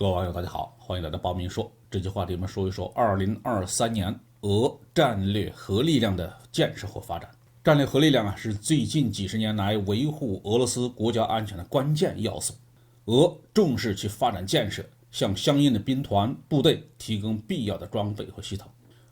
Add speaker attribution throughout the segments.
Speaker 1: 各位网友，大家好，欢迎来到包明说。这期话题我们说一说2023年俄战略核力量的建设和发展。战略核力量是最近几十年来维护俄罗斯国家安全的关键要素。俄重视其发展建设，向相应的兵团部队提供必要的装备和系统。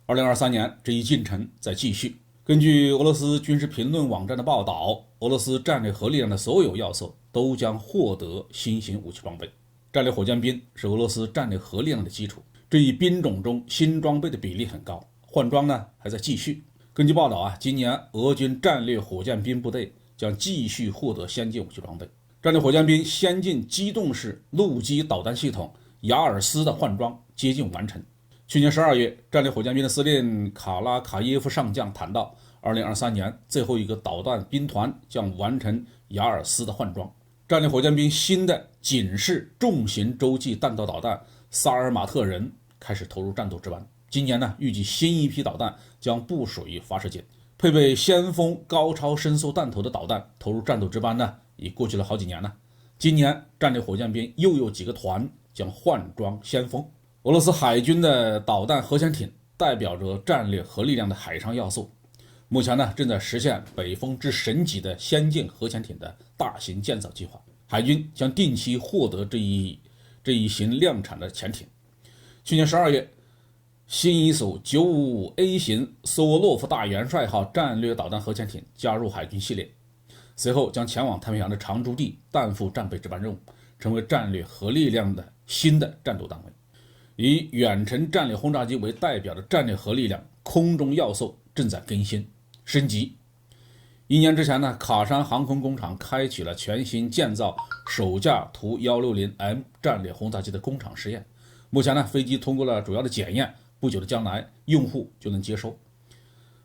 Speaker 1: 2023年这一进程在继续。根据俄罗斯军事评论网站的报道，俄罗斯战略核力量的所有要素都将获得新型武器装备。战略火箭兵是俄罗斯战略核力量的基础，这一兵种中新装备的比例很高，换装呢还在继续。根据报道今年俄军战略火箭兵部队将继续获得先进武器装备。战略火箭兵先进机动式陆基导弹系统雅尔斯的换装接近完成。去年12月，战略火箭兵的司令卡拉卡耶夫上将谈到，2023年最后一个导弹兵团将完成雅尔斯的换装。战略火箭兵新的警示重型洲际弹道导弹萨尔马特人开始投入战斗值班。今年呢，预计新一批导弹将部署于发射井。配备先锋高超声速弹头的导弹投入战斗值班呢，已过去了好几年了。今年战略火箭兵又有几个团将换装先锋。俄罗斯海军的导弹核潜艇代表着战略核力量的海上要素。目前呢，正在实现北风之神级的先进核潜艇的大型建造计划，海军将定期获得这一型量产的潜艇。去年12月，新一艘 955A 型斯沃洛夫大元帅号战略导弹核潜艇加入海军系列，随后将前往太平洋的长驻地担负战备值班任务，成为战略核力量的新的战斗单位。以远程战略轰炸机为代表的战略核力量空中要素正在更新升级。1年之前呢，卡山航空工厂开启了全新建造首架图 160M 战略轰炸机的工厂试验。目前呢，飞机通过了主要的检验，不久的将来用户就能接收。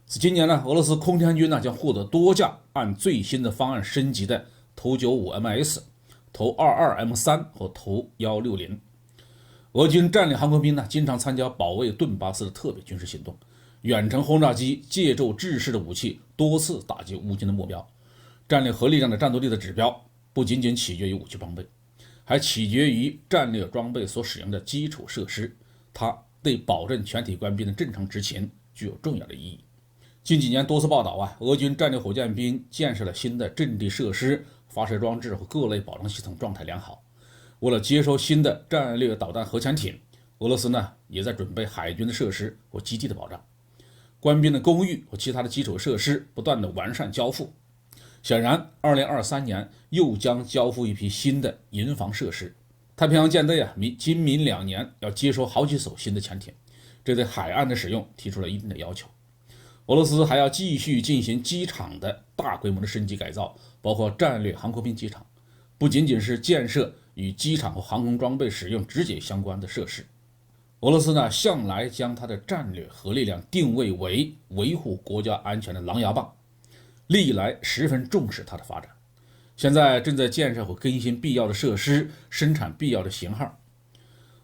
Speaker 1: 今年呢，俄罗斯空天军将获得多架按最新的方案升级的图 95MS、图 22M3 和图160。俄军战略航空兵经常参加保卫顿巴斯的特别军事行动，远程轰炸机借助制式的武器多次打击乌军的目标。战略核力量的战斗力的指标不仅仅取决于武器装备，还取决于战略装备所使用的基础设施，它对保证全体官兵的正常执勤具有重要的意义。近几年多次报道俄军战略火箭兵建设了新的阵地设施、发射装置和各类保障系统状态良好。为了接收新的战略导弹核潜艇，俄罗斯也在准备海军的设施和基地的保障，官兵的公寓和其他的基础设施不断的完善交付。显然2023年又将交付一批新的营房设施。太平洋舰队今明2年要接收好几艘新的潜艇，这对海岸的使用提出了一定的要求。俄罗斯还要继续进行机场的大规模的升级改造，包括战略航空兵机场，不仅仅是建设与机场和航空装备使用直接相关的设施。俄罗斯向来将它的战略核力量定位为维护国家安全的狼牙棒，历来十分重视它的发展。现在正在建设和更新必要的设施，生产必要的型号。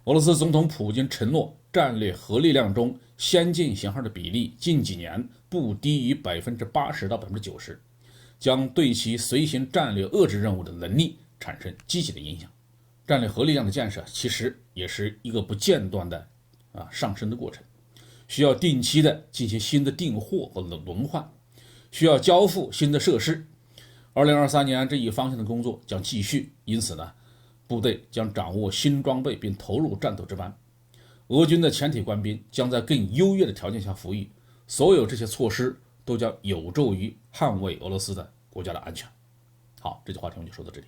Speaker 1: 俄罗斯总统普京承诺，战略核力量中先进型号的比例近几年不低于 80% 到 90%， 将对其随行战略遏制任务的能力产生积极的影响。战略核力量的建设其实也是一个不间断的上升的过程，需要定期的进行新的订货和轮换，需要交付新的设施。2023年这一方向的工作将继续，因此部队将掌握新装备并投入战斗值班。俄军的全体官兵将在更优越的条件下服役，所有这些措施都将有助于捍卫俄罗斯的国家的安全。好，这句话题我们就说到这里。